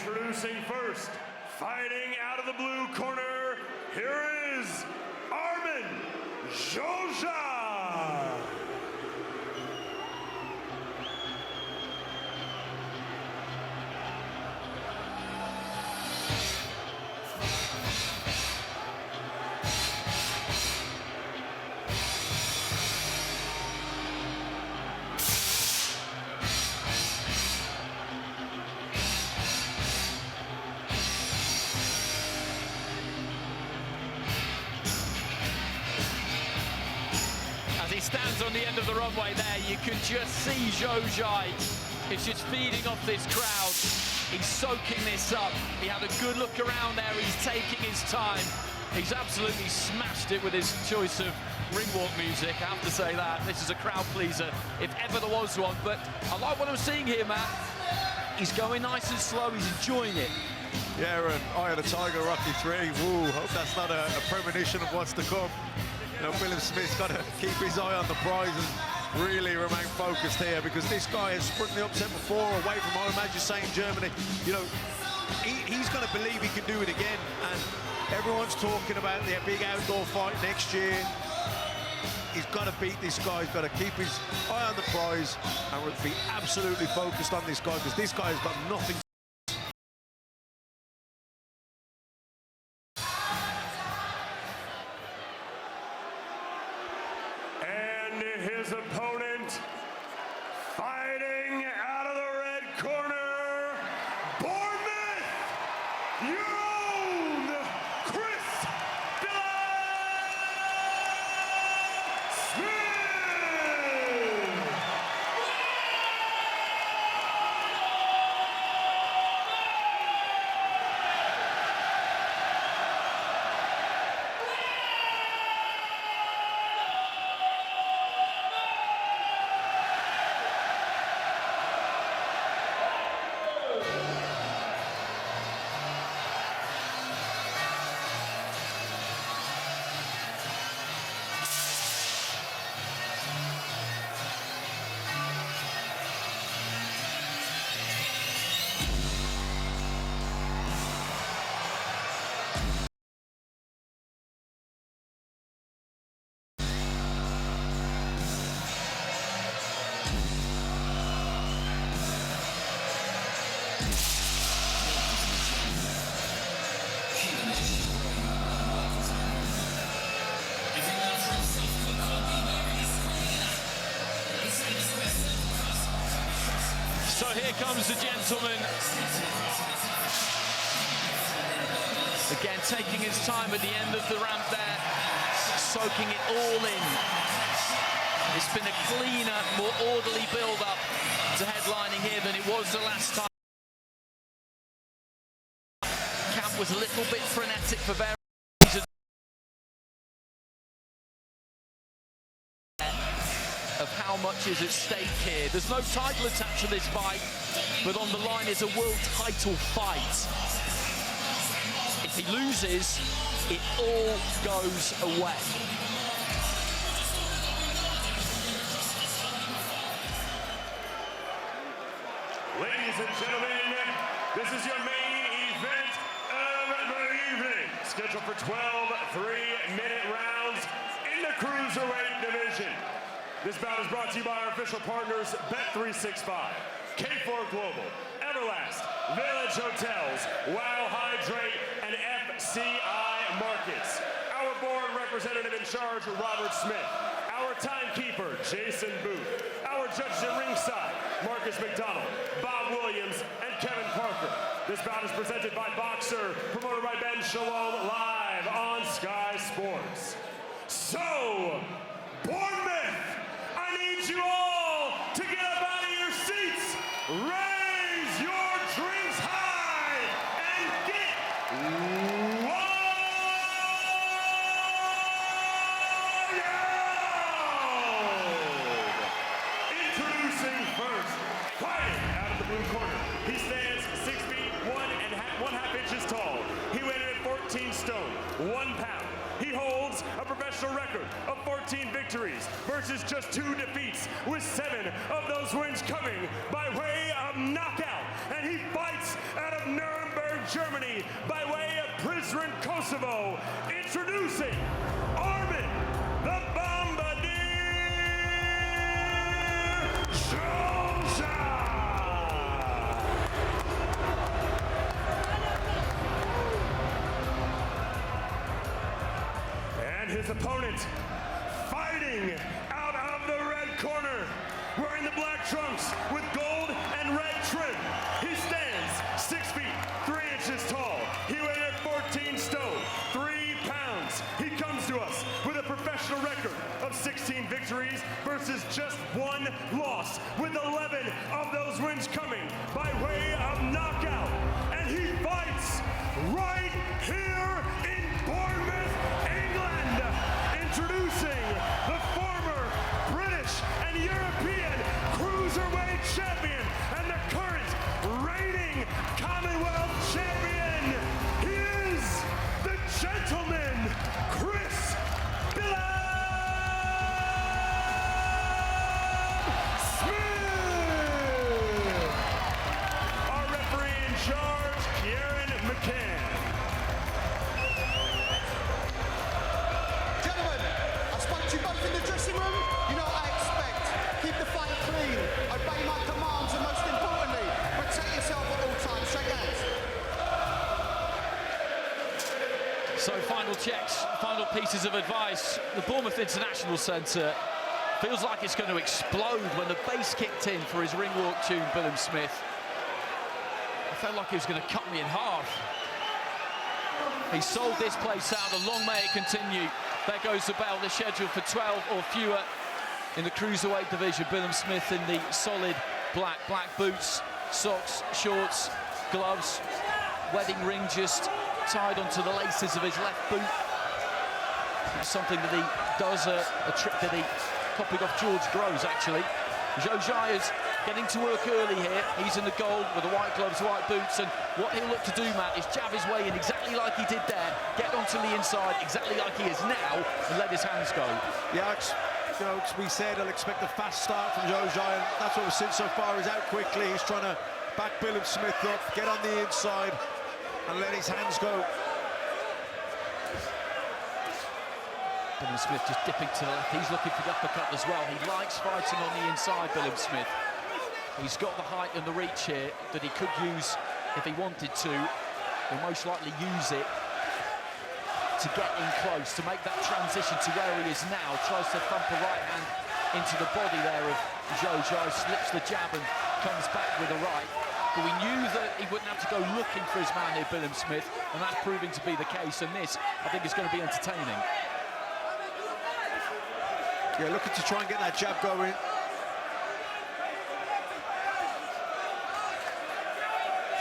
Introducing first, fighting out of the blue corner, here is Armin Joja. He stands on the end of the runway there. You can just see Joja is just feeding off this crowd. He's soaking this up. He had a good look around there. He's taking his time. He's absolutely smashed it with his choice of ring walk music. I have to say that. This is a crowd pleaser, if ever there was one. But I like what I'm seeing here, Matt. He's going nice and slow. He's enjoying it. Yeah, and Eye of the Tiger, Rocky 3. Woo, hope that's not a premonition of what's to come. You know, William Smith's got to keep his eye on the prize and really remain focused here, because this guy has sprung the upset before away from home, as you say, in Germany. You know, he's going to believe he can do it again, and everyone's talking about the big outdoor fight next year. He's got to beat this guy. He's got to keep his eye on the prize and be absolutely focused on this guy, because this guy has got nothing. His opponent, fighting out of the red corner, Bournemouth, your own Chris Smith. So here comes the gentleman. Again, taking his time at the end of the ramp there, soaking it all in. It's been a cleaner, more orderly build-up to headlining here than it was the last time. Camp was a little bit frenetic for various reasons. Of how much is at stake here. There's no title attached to this fight, but on the line is a world title fight. If he loses, it all goes away. Ladies and gentlemen, this is your main event of the evening. Scheduled for 12 3-minute rounds in the Cruiserweight division. This bout is brought to you by our official partners, Bet365, K4 Global, Everlast, Village Hotels, Wow Hydrate, and FCI Markets. Our board representative in charge, Robert Smith. Our timekeeper, Jason Booth. Our judges at ringside, Marcus McDonald, Bob Williams, and Kevin Parker. This bout is presented by Boxer, promoted by Ben Shalom, live on Sky Sports. So, Bournemouth, I need you all to get up out of your seats, raise your drinks high, and get wild! Introducing first, fighting out of the blue corner. He stands 6 feet 1.5 inches tall. He weighed in at 14 stone, 1 pound. He holds a professional record of 14 victories versus just 2 defeats, with 7 of those wins coming by way of knockout. And he fights out of Nuremberg. Kosovo, introducing Armin the Bombardier Joja. And his opponent, fighting out of the red corner, wearing the black trunks with gold and red trim. He stands 6 feet 3 inches tall. He weighed at 14 stone, 3 pounds. He comes to us with a professional record of 16 victories versus just 1 loss, with 11 of those wins coming by way of knockout. And he fights right here in Bournemouth, England. Introducing the former British and European Cruiserweight Champion and the current reigning Commonwealth Champion. He is the gentleman, Chris Smith. Our referee in charge, Kieran McCann. Gentlemen, I spoke to you both in the dressing room. You know what I expect. Keep the fight clean, obey my commands, and most importantly, protect yourself at all times. Shake hands. So final checks, final pieces of advice. The Bournemouth International Centre feels like it's going to explode when the bass kicked in for his ring walk tune, Bilham Smith. I felt like he was going to cut me in half. He sold this place out, and long may it continue. There goes the bell. They're scheduled for 12 or fewer in the Cruiserweight division. Bilham Smith in the solid black boots, socks, shorts, gloves, wedding ring just tied onto the laces of his left boot. That's something that he does, a trick that he copied off George Groves, actually. Joja is getting to work early here. He's in the gold with the white gloves, white boots, and what he'll look to do, Matt, is jab his way in exactly like he did there, get onto the inside exactly like he is now, and let his hands go. Yeah, you know, we said he'll expect a fast start from Joja, and that's what we've seen so far. He's out quickly. He's trying to back Bilham Smith up, get on the inside, and let his hands go. Bilham Smith just dipping to the left. He's looking for the uppercut as well. He likes fighting on the inside, Bilham Smith. He's got the height and the reach here that he could use if he wanted to. He'll most likely use it to get in close, to make that transition to where he is now. Tries to thump a right hand into the body there of Joja, slips the jab and comes back with a right. But we knew that he wouldn't have to go looking for his man here, Bilham Smith, and that's proving to be the case. And this, I think, is going to be entertaining. Yeah, looking to try and get that jab going.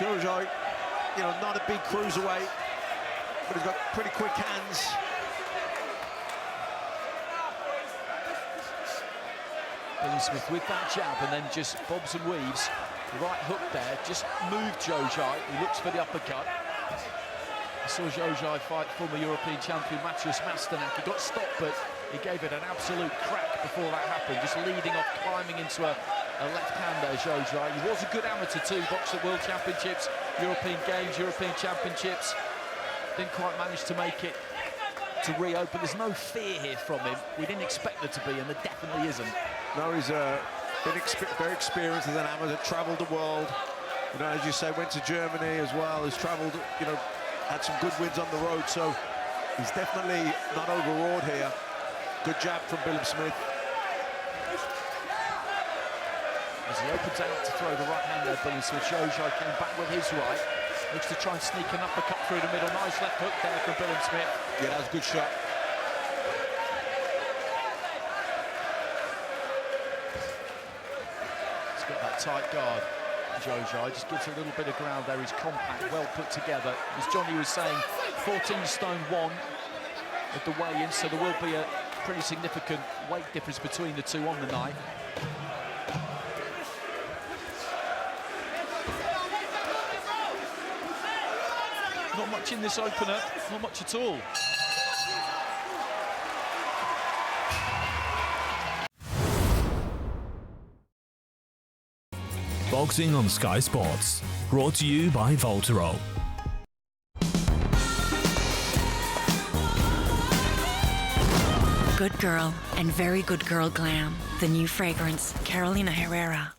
Joja, you know, not a big cruiserweight, but he's got pretty quick hands. Bilham Smith with that jab and then just bobs and weaves. The right hook there, just moved Joja. He looks for the uppercut. I saw Joja fight former European champion Maciej Masternak. He got stopped, but he gave it an absolute crack before that happened, just leading off, climbing into a left hand there, Joja. He was a good amateur too, boxed at World Championships, European Games, European Championships. Didn't quite manage to make it to Rio, but there's no fear here from him. We didn't expect there to be, and there definitely isn't. No, he's been very experienced as an amateur, travelled the world. You know, as you say, went to Germany as well, has travelled, you know, had some good wins on the road, so he's definitely not overawed here. Good jab from Bilham Smith. As he opens out to throw the right hand there, Bilham Smith. Joja came back with his right. Looks to try and sneak an uppercut through the middle. Nice left hook there from Bilham Smith. Yeah, that was a good shot. He's got that tight guard, Joja. Just gives a little bit of ground there. He's compact, well put together. As Johnny was saying, 14 stone 1 at the weigh-in, so there will be a pretty significant weight difference between the two on the night. Not much in this opener, not much at all. Boxing on Sky Sports, brought to you by Voltero. Good girl and very good girl glam. The new fragrance, Carolina Herrera.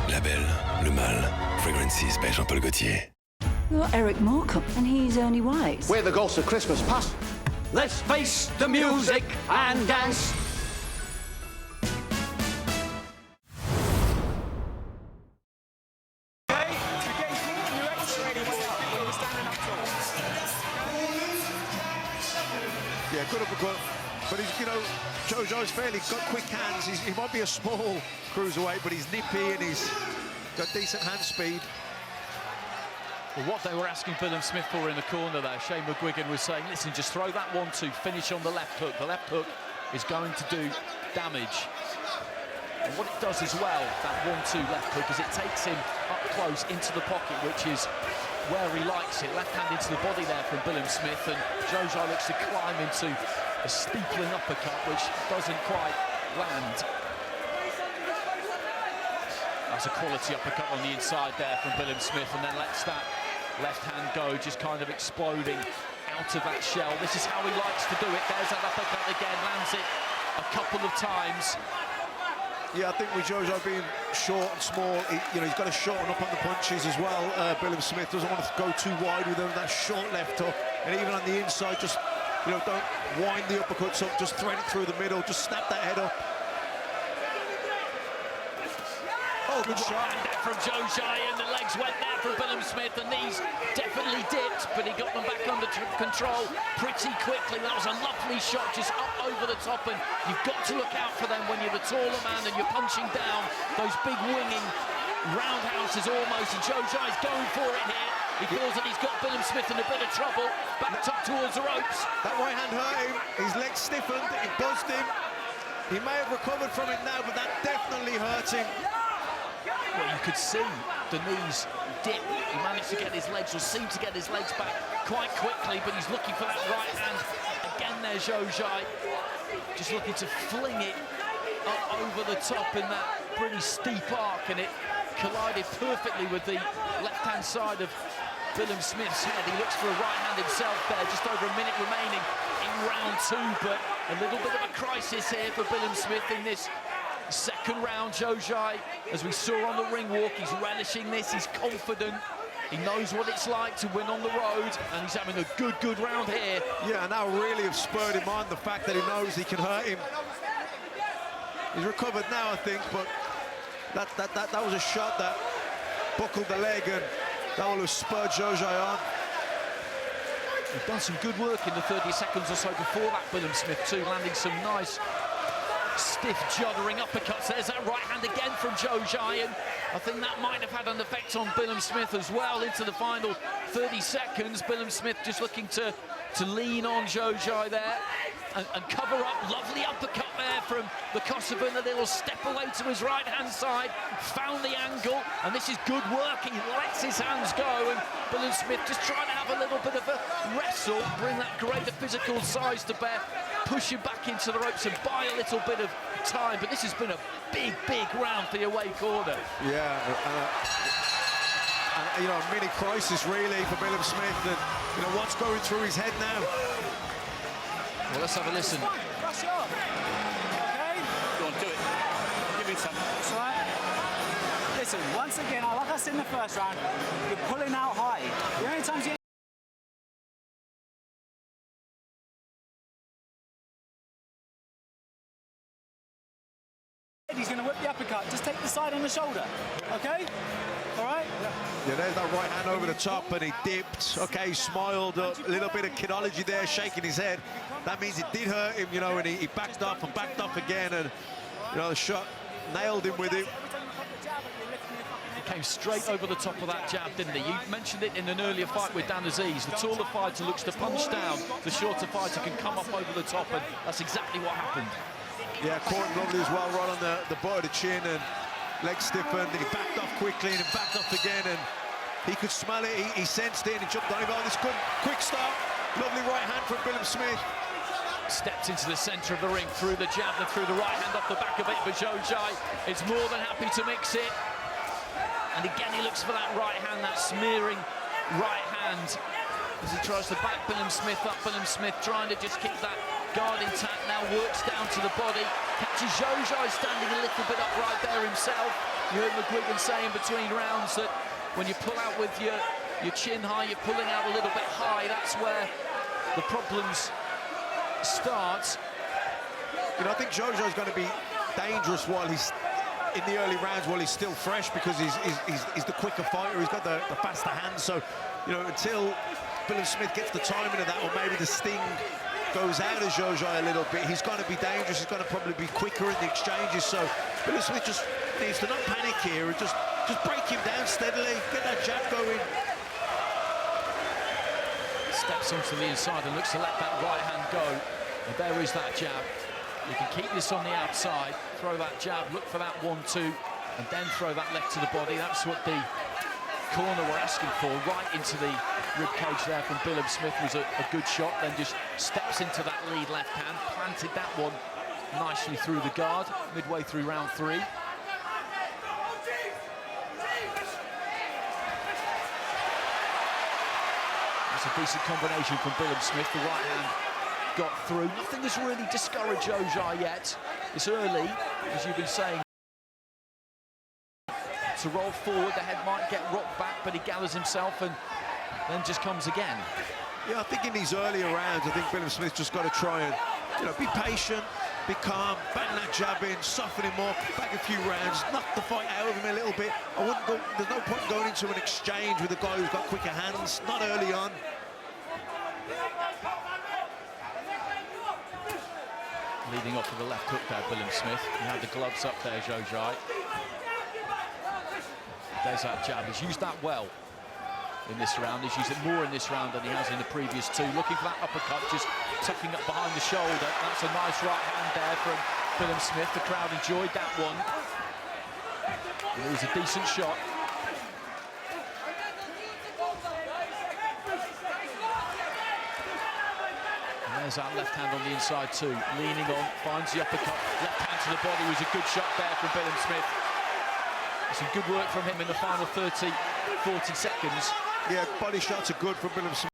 La Belle, Le Mal, Fragrances by Jean-Paul Gaultier. You're Eric Morecambe, and he's Ernie Wise. We're the Ghosts of Christmas Past. Let's face the music and dance. Yeah, good uppercut. But he's, you know, Jojo's fairly got quick hands. He might be a small cruiserweight, but he's nippy and he's got decent hand speed. Well, what they were asking Billum Smith for in the corner there, Shane McGuigan was saying, listen, just throw that 1-2, finish on the left hook. The left hook is going to do damage. And what it does as well, that 1-2 left hook, is it takes him up close into the pocket, which is where he likes it. Left hand into the body there from Billum Smith, and Jojo looks to climb into a steepling uppercut, which doesn't quite land. That's a quality uppercut on the inside there from Billum Smith, and then lets that left hand go, just kind of exploding out of that shell. This is how he likes to do it. There's that uppercut again, lands it a couple of times. Yeah, I think with Jojo being short and small, he's got to shorten up on the punches as well. Billum Smith doesn't want to go too wide with him, that short left hook. And even on the inside, just, don't wind the uppercuts up, just thread it through the middle, just snap that head up. Oh, good shot. From Jojo, and the legs went there from Billum Smith. The knees definitely dipped, but he got them back under control pretty quickly. That was a lovely shot, just up over the top, and you've got to look out for them when you're the taller man and you're punching down those big winging roundhouses almost, and Jojo's going for it here. He feels that he's got Billum Smith in a bit of trouble, backed up towards the ropes. That right hand hurt him, his leg stiffened, it buzzed him. He may have recovered from it now, but that definitely hurt him. Well, you could see the knees dip. He managed to get his legs, or seemed to get his legs back quite quickly, but he's looking for that right hand. Again there's Jojo, just looking to fling it up over the top in that pretty steep arc, and it collided perfectly with the left-hand side of Billum Smith's head. He looks for a right hand himself there, just over a minute remaining in round 2, but a little bit of a crisis here for Billum Smith in this second round. Jojo, as we saw on the ring walk, he's relishing this, he's confident, he knows what it's like to win on the road, and he's having a good round here. Yeah, and that really have spurred him on, the fact that he knows he can hurt him. He's recovered now, I think, but that was a shot that buckled the leg, and that will have spurred Jojo on. He's done some good work in the 30 seconds or so before that, Billum Smith too, landing some nice stiff juddering uppercuts. There's that right hand again from Jojo, and I think that might have had an effect on Billum Smith as well into the final 30 seconds. Billum Smith just looking to lean on Jojo there and cover up. Lovely uppercut there from the Kosovan, a little step away to his right hand side, found the angle, and this is good work. He lets his hands go, and Billum Smith just trying to have a little bit of a wrestle, bring that greater physical size to bear, push him back into the ropes and buy a little bit of time. But this has been a big round for the away corner. Yeah, and a mini crisis really for Billum Smith, and what's going through his head now. Well, let's have a listen. Rush on. Okay? Go on, do it. Give me some. That's right. Listen, once again, like I said in the first round, you're pulling out high. The only times you he's going to whip the uppercut. Just take the side on the shoulder, okay? All right? Yeah, there's that right hand over the top, and he dipped. Okay, he smiled, a little bit of kidology there, shaking his head. That means it did hurt him, and he backed off and backed off again, and, the shot nailed him with it. He came straight over the top of that jab, didn't he? You mentioned it in an earlier fight with Dan Aziz. The taller fighter looks to punch down, the shorter fighter can come up over the top, and that's exactly what happened. Yeah, caught him lovely as well, right on the butt of the chin, and leg stiffened, and he backed off quickly, and he backed off again, and he could smell it, he sensed it, and he jumped on him. Oh, this good, quick start, lovely right hand from Billum Smith. Stepped into the centre of the ring, through the jab and through the right hand off the back of it for Jojo. It's more than happy to mix it. And again, he looks for that right hand, that smearing right hand as he tries to back Bilham Smith up. Bilham Smith trying to just keep that guard intact, now works down to the body, catches Jojai standing a little bit upright there himself. You heard McGuigan saying between rounds that when you pull out with your chin high, you're pulling out a little bit high. That's where the problems start. You know, I think Jojai's going to be dangerous while he's in the early rounds, while he's still fresh, because he's the quicker fighter. He's got the faster hands. So, you know, until Bilham Smith gets the timing of that, or maybe the sting goes out of Jojai a little bit, he's going to be dangerous. He's going to probably be quicker in the exchanges. So Bilham Smith just needs to not panic here and just break him down steadily, get that jab going. Steps onto the inside and looks to let that right hand go. And there is that jab. You can keep this on the outside, throw that jab, look for that 1-2, and then throw that left to the body. That's what the corner were asking for, right into the rib cage there from Bilham Smith. Was a good shot, then just steps into that lead left hand, planted that one nicely through the guard, midway through round 3. It's a decent combination from Bilham Smith. The right hand got through. Nothing has really discouraged Jojai yet. It's early, as you've been saying, to roll forward. The head might get rocked back, but he gathers himself and then just comes again. Yeah, I think in these earlier rounds, I think Bilham Smith just got to try and, you know, be patient, be calm, bang that jab in, soften him up, back a few rounds, knock the fight out of him a little bit. I wouldn't go. There's no point going into an exchange with a guy who's got quicker hands, not early on. Leading off with the left hook there, Bilham Smith. He had the gloves up there, Jojai. There's that jab. He's used that well in this round. He's used it more in this round than he has in the previous 2. Looking for that uppercut, just tucking up behind the shoulder. That's a nice right hand there from Bilham Smith. The crowd enjoyed that one. And it was a decent shot. There's that left hand on the inside too. Leaning on, finds the uppercut. Left hand to the body was a good shot there from Bilham Smith. Some good work from him in the final 30, 40 seconds. Yeah, body shots are good from Bilham Smith.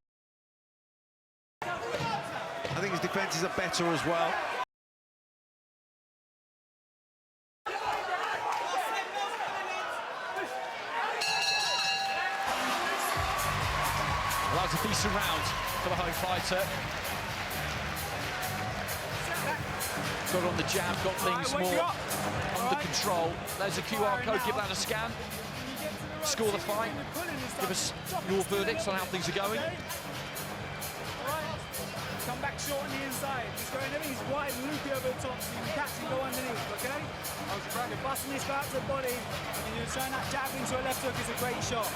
I think his defences are better as well. Well, that was a decent round for the home fighter. Got on the jab, got things more under control. There's a QR code, give that a scan. Score the fight. Give us your verdicts on how things are going. Come back short on the inside. He's going everything's wide and loopy over the top, so you can catch and go underneath, okay? You're busting this back to the body, and you're turning that jab into a left hook is a great shot.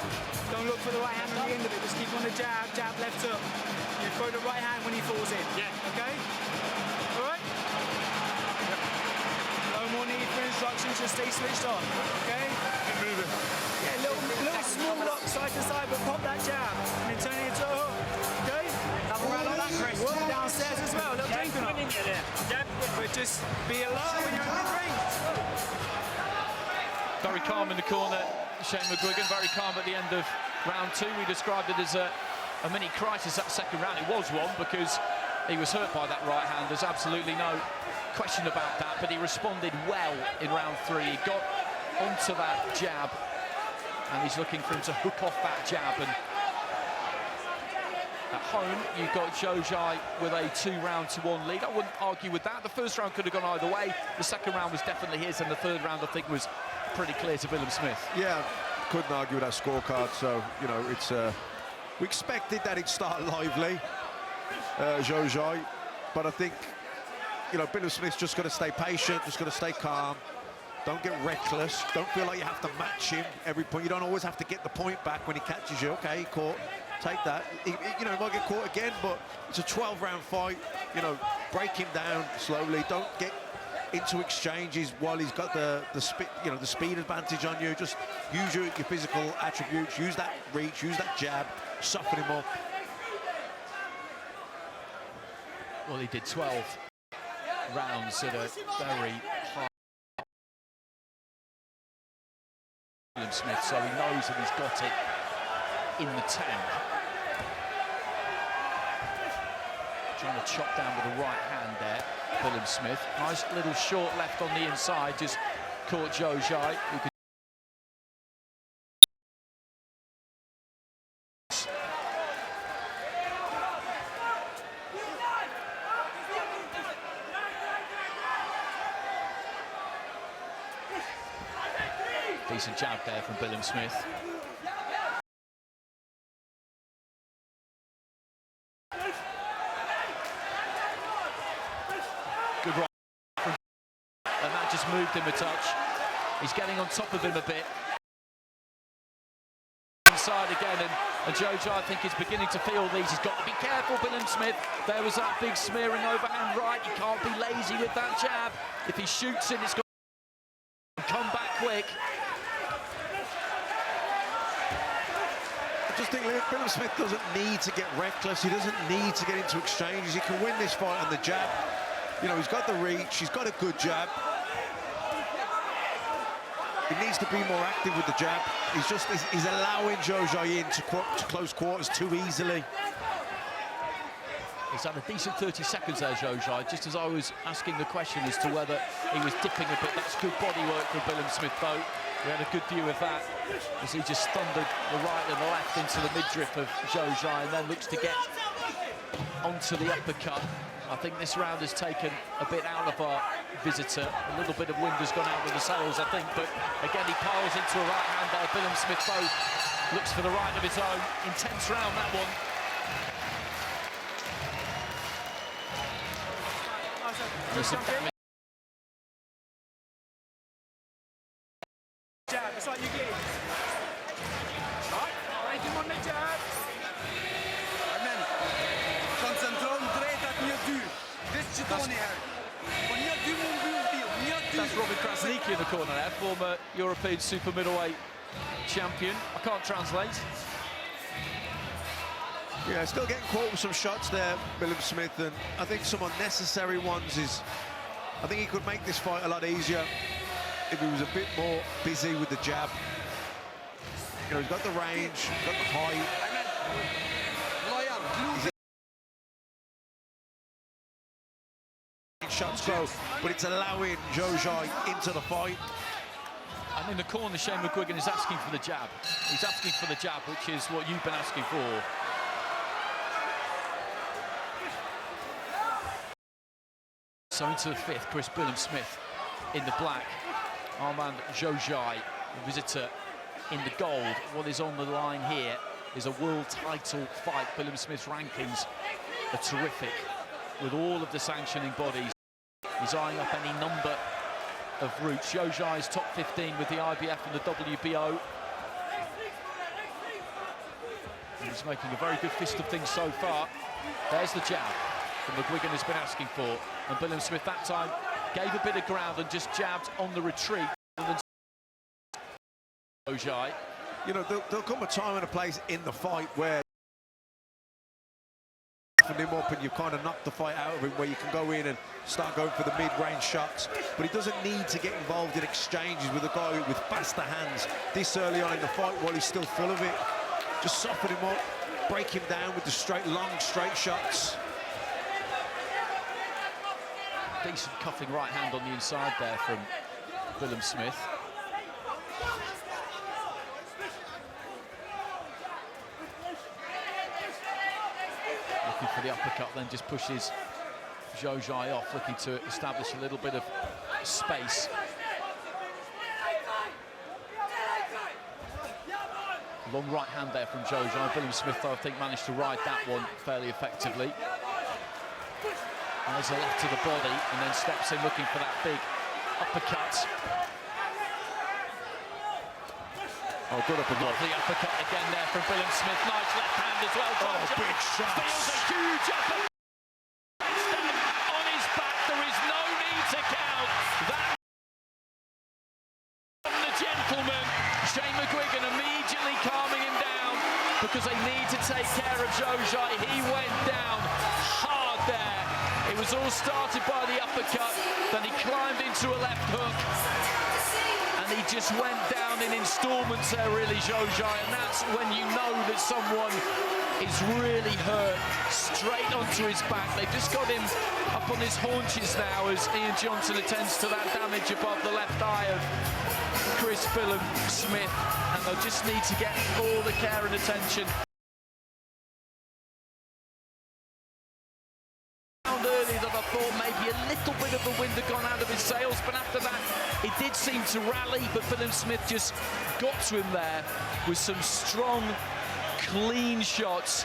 Don't look for the right hand on the end of it, just keep on the jab, jab, left hook. You throw the right hand when he falls in, okay? All right? No more need for instructions, just stay switched on, okay? Keep moving. Yeah, little small rock side to side, but pop that jab, and then turn it into a hook, okay? Have around like that, Chris. Work downstairs as well, little drinking on. But just be alert when you're in the ring. Very calm in the corner, Shane McGuigan, very calm at the end of round 2. We described it as a mini crisis that second round. It was one because he was hurt by that right hand. There's absolutely no question about that, but he responded well in round 3. He got onto that jab, and he's looking for him to hook off that jab. And at home, you've got Jojai with a 2-round-1 lead. I wouldn't argue with that. The first round could have gone either way. The second round was definitely his, and the third round, I think, was pretty clear to Bilham Smith. Yeah, couldn't argue with that scorecard. So, you know, it's we expected that it'd start lively, Jojai, but I think, you know, Bilham Smith's just got to stay patient, just got to stay calm. Don't get reckless. Don't feel like you have to match him every point. You don't always have to get the point back when he catches you. Okay, he caught. Take that. He might get caught again, but it's a 12-round fight. You know, break him down slowly. Don't get into exchanges while he's got the speed advantage on you. Just use your physical attributes. Use that reach. Use that jab. Soften him up. Well, he did 12 rounds at a very high Bilham Smith, so he knows that he's got it in the tank. Trying to chop down with the right hand there, William Smith. Nice little short left on the inside, just caught Zhou, who could decent jab there from William Smith. Good right, and that just moved him a touch. He's getting on top of him a bit. Inside again, and Zhou, I think, is beginning to feel these. He's got to be careful, William Smith. There was that big smearing overhand right. He can't be lazy with that jab. If he shoots it, it's got to come back quick. I just think William Smith doesn't need to get reckless. He doesn't need to get into exchanges. He can win this fight on the jab. You know, he's got the reach. He's got a good jab. He needs to be more active with the jab. He's allowing Zhou in to close quarters too easily. He's had a decent 30 seconds there, Zhou, just as I was asking the question as to whether he was dipping a bit. That's good body work from William Smith, though. We had a good view of that as he just thundered the right and the left into the midriff of Zhou and then looks to get onto the uppercut. I think this round has taken a bit out of our visitor. A little bit of wind has gone out of the sails, I think, but again, he piles into a right hand there. William Smith, though, looks for the right of his own. Intense round, that one. There's some damage. Jab, it's like you get. Right, break him on the jab. Amen. Concentrons direct at mieux du. That's Robin Krasniki in the corner there, former European super middleweight champion. I can't translate. Yeah, still getting caught with some shots there, William Smith, and I think some unnecessary ones. I think he could make this fight a lot easier if he was a bit more busy with the jab. You know, he's got the range, he's got the height. Shots go, but it's allowing Zhou into the fight. And in the corner, Shane McGuigan is asking for the jab. He's asking for the jab, which is what you've been asking for. So into the fifth, Chris William Smith in the black. Armand Zhou, the visitor, in the gold. What is on the line here is a world title fight. William Smith's rankings are terrific with all of the sanctioning bodies. He's eyeing up any number of routes. Zhou is top 15 with the IBF and the WBO. And he's making a very good fist of things so far. There's the jab that McGuigan has been asking for. And William Smith that time gave a bit of ground and just jabbed on the retreat. Zhou. You know, there'll come a time and a place in the fight where him up and you kind of knock the fight out of him, where you can go in and start going for the mid-range shots, but he doesn't need to get involved in exchanges with a guy with faster hands this early on in the fight while he's still full of it. Just soften him up, break him down with the long straight shots. Decent cuffing right hand on the inside there from William Smith. Looking for the uppercut, then just pushes Zhou off, looking to establish a little bit of space. Long right hand there from Zhou. William Smith, though, I think, managed to ride that one fairly effectively. And there's a left to the body, and then steps in looking for that big uppercut. Oh, good uppercut. Lovely uppercut again there from William Smith. Nice left hand as well. Oh, big shot. Feels a huge uppercut. Stab on his back. There is no need to count. That from the gentleman. Shane McGuigan immediately calming him down because they need to take care of Zhou. He went down hard there. It was all started by the uppercut, then he climbed into a left hook, and and he just went down in installments there, really, Jojai, and that's when you know that someone is really hurt. Straight onto his back. They've just got him up on his haunches now as Ian Johnson attends to that damage above the left eye of Chris Smith, and they'll just need to get all the care and attention. Early that I thought maybe a little bit of the wind had gone out of his sails, but after that it did seem to rally, but Philip Smith just got to him there with some strong, clean shots,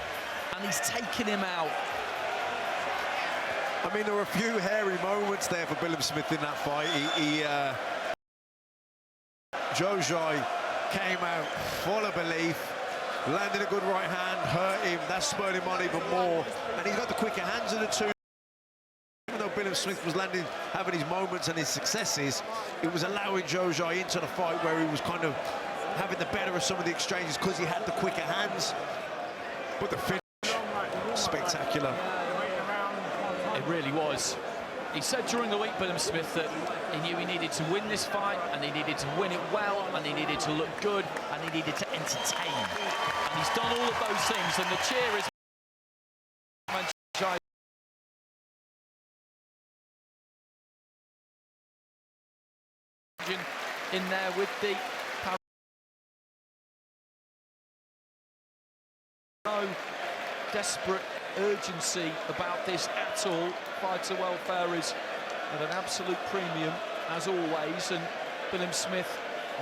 and he's taken him out. I mean, there were a few hairy moments there for Philip Smith in that fight. Jojai came out full of belief, landed a good right hand, hurt him, that spurred him on even more, and he's got the quicker hands of the two. Even though Philip Smith was having his moments and his successes, it was allowing Jojai into the fight where he was kind of having the better of some of the exchanges because he had the quicker hands. But the finish, spectacular. It really was. He said during the week, Philip Smith, that he knew he needed to win this fight, and he needed to win it well, and he needed to look good, and he needed to entertain. And he's done all of those things, and the cheer is in there with the no desperate urgency about this at all. Fighter welfare is at an absolute premium as always, and Philip Smith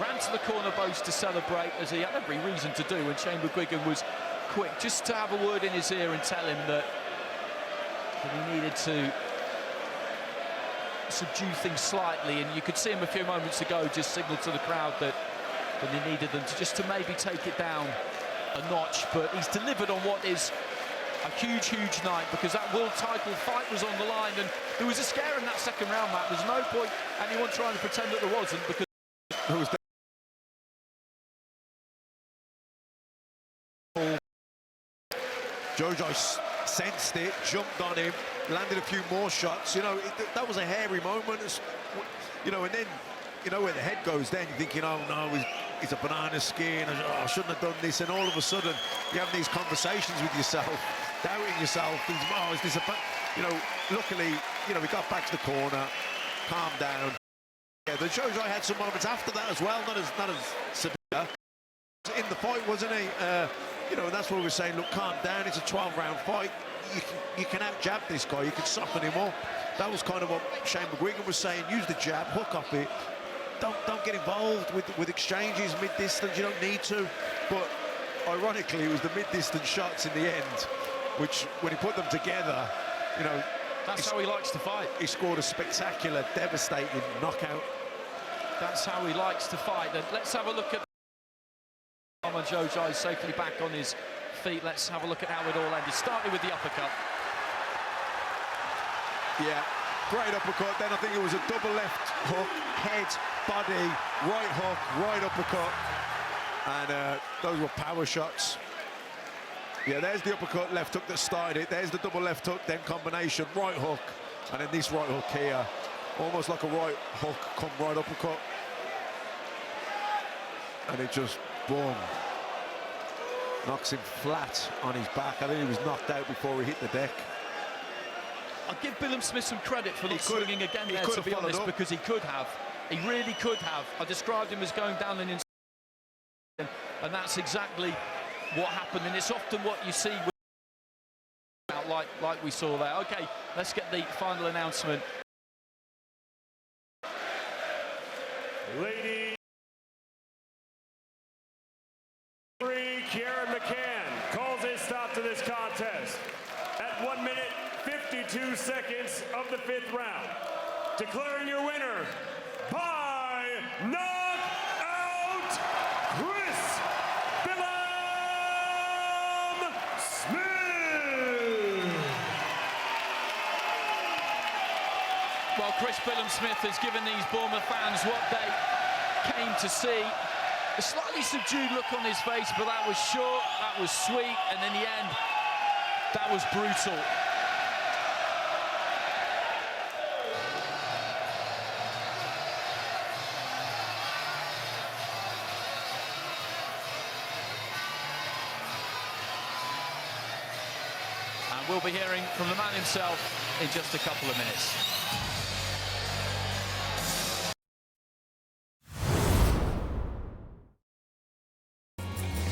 ran to the corner post to celebrate, as he had every reason to do, and Shane McGuigan was quick just to have a word in his ear and tell him that he needed to subdue things slightly, and you could see him a few moments ago just signal to the crowd that he needed them to maybe take it down a notch. But he's delivered on what is a huge night, because that world title fight was on the line, and there was a scare in that second round, Matt. There's no point anyone trying to pretend that there wasn't, because There was Jojai sensed it, jumped on him, landed a few more shots. You know, that was a hairy moment. You know, and then, you know, where the head goes, then you're thinking, oh no, he's a banana skin, I shouldn't have done this, and all of a sudden you have these conversations with yourself, doubting yourself, thinking, oh, is this you know, luckily, you know, we got back to the corner, calmed down. Yeah, the Jojai had some moments after that as well, not as severe. In the fight, wasn't he? You know, and that's what we were saying, look, calm down, it's a 12-round fight. You can out-jab this guy, you can soften him up. That was kind of what Shane McGuigan was saying, use the jab, hook up it. Don't get involved with exchanges mid-distance, you don't need to. But ironically, it was the mid-distance shots in the end, which, when he put them together, you know, that's how he likes to fight. He scored a spectacular, devastating knockout. That's how he likes to fight. And let's have a look at Jojai safely back on his feet. Let's have a look at how it all ended. Started with the uppercut. Yeah, great uppercut. Then I think it was a double left hook, head, body, right hook, right uppercut. And those were power shots. Yeah, there's the uppercut, left hook that started it. There's the double left hook, then combination, right hook. And then this right hook here, almost like a right hook, come right uppercut. And it just, boom, knocks him flat on his back. I think he was knocked out before he hit the deck. I'll give Philip Smith some credit for not swinging again there, to be honest, because he could have. He really could have. I described him as going down and in, and that's exactly what happened, and it's often what you see with, like we saw there. Okay, let's get the final announcement. Ladies, Kieran McCann calls a stop to this contest at 1 minute 52 seconds of the 5th round, declaring your winner by knockout, Chris Smith. Well, Chris Smith has given these Bournemouth fans what they came to see. A slightly subdued look on his face, but that was short, that was sweet, and in the end, that was brutal. We'll be hearing from the man himself in just a couple of minutes.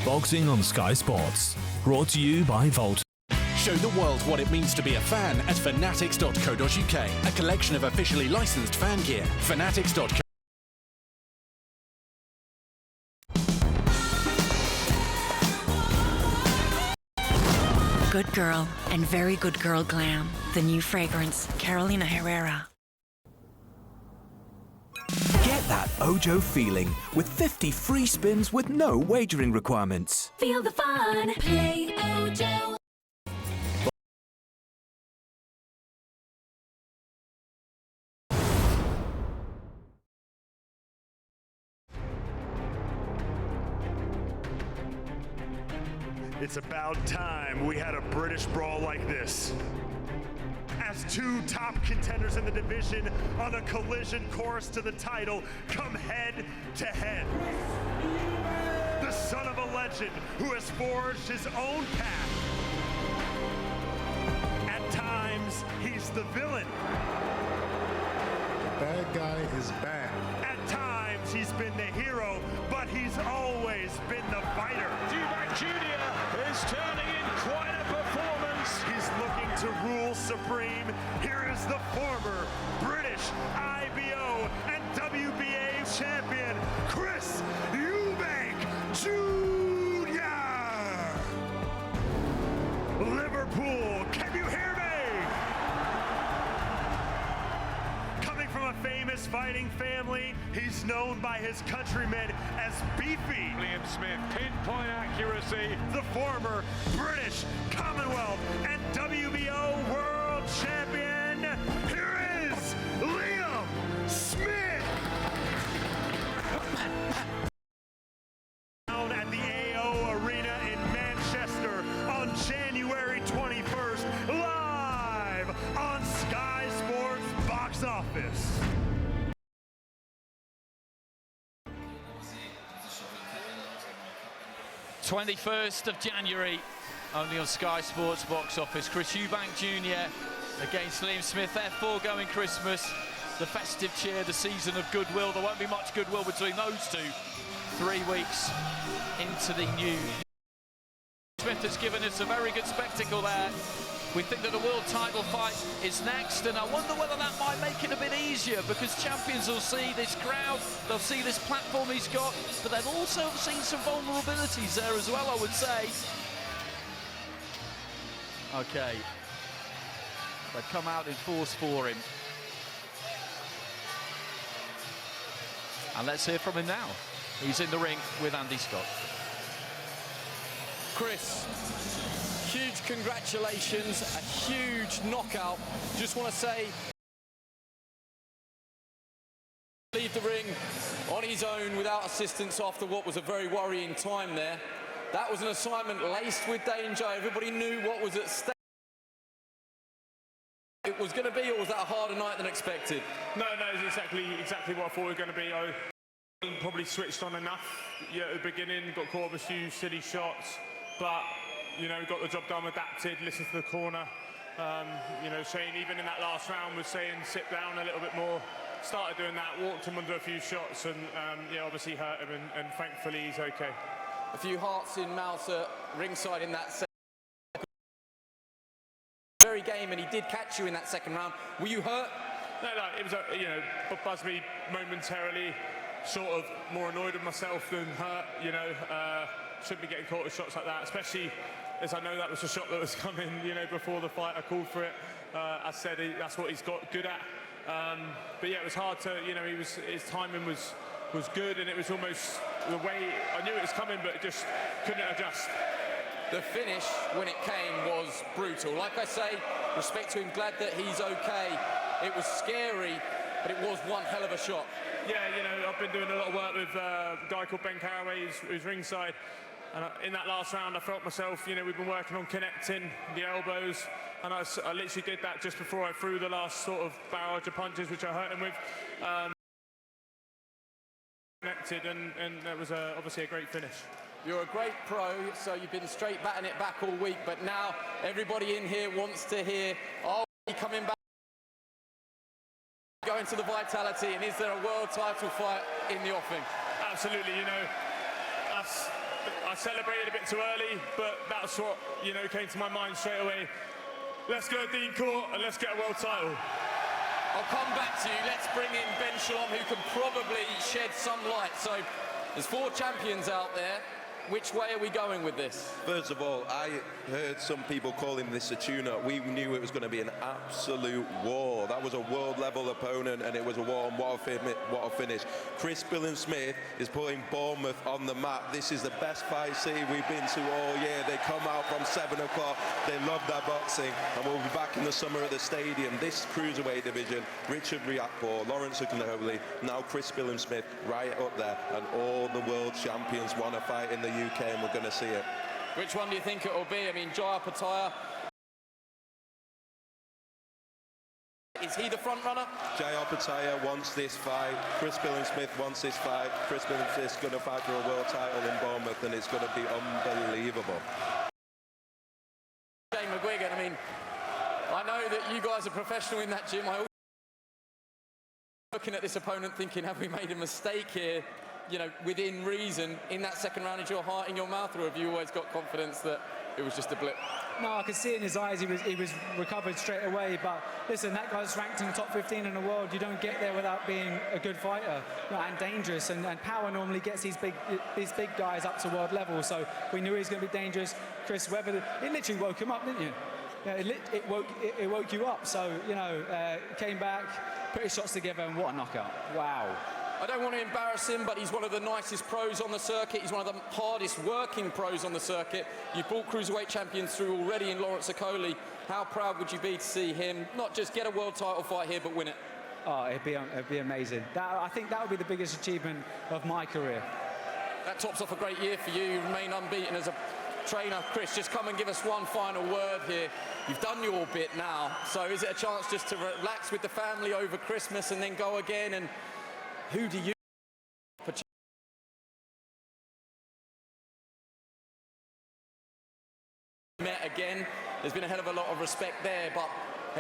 Boxing on Sky Sports, brought to you by Volt. Show the world what it means to be a fan at fanatics.co.uk, a collection of officially licensed fan gear. Fanatics.co. Good girl and very good girl glam. The new fragrance, Carolina Herrera. Get that Ojo feeling with 50 free spins with no wagering requirements. Feel the fun. Play Ojo. It's about time we had a British brawl like this. As two top contenders in the division on a collision course to the title come head to head. The son of a legend who has forged his own path. At times, he's the villain. The bad guy is bad. At times, he's been the hero, but he's always been the fighter. Dubak Jr. is turning in quite a performance. He's looking to rule supreme. Here is the former British IBO and WBA champion, Chris Eubank Jr. Liverpool, can you hear me? Coming from a famous fighting family, he's known by his countrymen as Beefy. Liam Smith, pinpoint accuracy. The former British Commonwealth and WBO World Champion, here is Liam Smith. Down at the AO Arena in Manchester on January 21st, live on Sky Sports Box Office. _21 of January, only on Sky Sports Box Office. Chris Eubank Jr. against Liam Smith. Their foregoing Christmas, the festive cheer, the season of goodwill. There won't be much goodwill between those two. 3 weeks into the new. Smith has given us a very good spectacle there. We think that the world title fight is next, and I wonder whether that might make it a bit easier, because champions will see this crowd, they'll see this platform he's got, but they've also seen some vulnerabilities there as well, I would say. Okay. They've come out in force for him. And let's hear from him now. He's in the ring with Andy Scott. Chris, huge congratulations, a huge knockout. Just want to say, leave the ring on his own without assistance after what was a very worrying time there. That was an assignment laced with danger. Everybody knew what was at stake. It was going to be, or was that a harder night than expected? No, it's exactly what I thought it was going to be. I probably switched on enough at the beginning, got caught with a few silly shots, but you know, got the job done, adapted, listened to the corner. You know, Shane, even in that last round, was saying sit down a little bit more. Started doing that, walked him under a few shots, and yeah, obviously hurt him, and thankfully he's okay. A few hearts in mouth at ringside in that second. Very game, and he did catch you in that second round. Were you hurt? No, it was, you know, buzzed me momentarily, sort of more annoyed with myself than hurt, you know. Shouldn't be getting caught with shots like that, especially as I know that was a shot that was coming, you know, before the fight. I called for it. I said that's what he's got good at. But yeah, it was hard to, you know, his timing was good, and it was almost the way I knew it was coming, but just couldn't adjust. The finish, when it came, was brutal. Like I say, respect to him, glad that he's okay. It was scary, but it was one hell of a shot. Yeah, you know, I've been doing a lot of work with a guy called Ben Carraway, who's ringside. And in that last round, I felt myself, you know, we've been working on connecting the elbows. And I literally did that just before I threw the last sort of barrage of punches, which I hurt him with. connected, and that was obviously a great finish. You're a great pro, so you've been straight batting it back all week, but now everybody in here wants to hear, are we coming back, going to the Vitality, and is there a world title fight in the offing? Absolutely, you know, I celebrated a bit too early, but that's what, you know, came to my mind straight away. Let's go to Dean Court and let's get a world title. I'll come back to you. Let's bring in Ben Shalom, who can probably shed some light. So there's 4 champions out there. Which way are we going with this? First of all, I heard some people calling this a tune-up. We knew it was going to be an absolute war. That was a world-level opponent, and it was a war, and what a finish. Chris Billam-Smith is putting Bournemouth on the map. This is the best fight city we've been to all year. They come out from 7 o'clock. They love their boxing, and we'll be back in the summer at the stadium. This cruiserweight division, Richard Riakporhe, Lawrence Ogunlehole, now Chris Billam-Smith right up there, and all the world champions want to fight in the UK, and we're going to see it. Which one do you think it will be? I mean, Jaya Pataya, is he the front runner? Jaya Pataya wants this fight. Chris Billam-Smith wants this fight. Chris Billam-Smith's going to fight for a world title in Bournemouth, and it's going to be unbelievable. Shane McGuigan, I mean, I know that you guys are professional in that gym. I also looking at this opponent thinking, have we made a mistake here? You know, within reason, in that second round, is your heart in your mouth, or have you always got confidence that it was just a blip? No, I could see it in his eyes. He was recovered straight away. But listen, that guy's ranked in the top 15 in the world. You don't get there without being a good fighter, you know, and dangerous. And power normally gets these big guys up to world level. So we knew he was going to be dangerous. Chris Webber, it literally woke him up, didn't you? Yeah, it woke you up. So you know, came back, put his shots together, and what a knockout! Wow. I don't want to embarrass him, but he's one of the nicest pros on the circuit. He's one of the hardest working pros on the circuit. You've brought cruiserweight champions through already in Lawrence Ogunlehole. How proud would you be to see him not just get a world title fight here, but win it? Oh, it'd be amazing. I think that would be the biggest achievement of my career. That tops off a great year for you. You remain unbeaten as a trainer. Chris, just come and give us one final word here. You've done your bit now, so is it a chance just to relax with the family over Christmas and then go again? And who do you met again? There's been a hell of a lot of respect there, but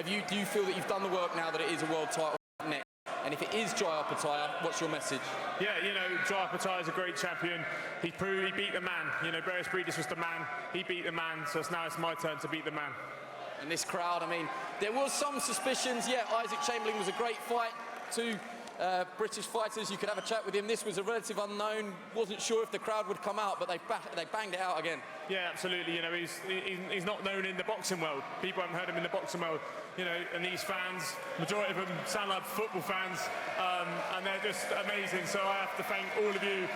do you feel that you've done the work now that it is a world title next? And if it is Jaya Pataya, what's your message? Yeah, you know, Jaya Pataya is a great champion. He beat the man. You know, Beres Breedis was the man. He beat the man, so now it's my turn to beat the man. And this crowd, I mean, there was some suspicions. Yeah, Isaac Chamberlain was a great fight. 2 British fighters, you could have a chat with him. This was a relative unknown. Wasn't sure if the crowd would come out, but they banged it out again. Yeah, absolutely. You know, he's not known in the boxing world. People haven't heard him in the boxing world. You know, and these fans, majority of them sound like football fans, and they're just amazing. So I have to thank all of you.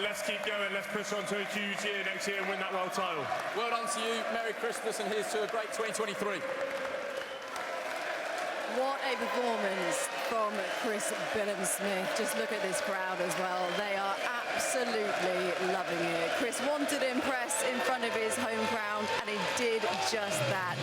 Let's keep going. Let's push on to a huge year next year and win that world title. Well done to you. Merry Christmas, and here's to a great 2023. What a performance from Chris Billam-Smith. Just look at this crowd as well. They are absolutely loving it. Chris wanted to impress in front of his home crowd, and he did just that.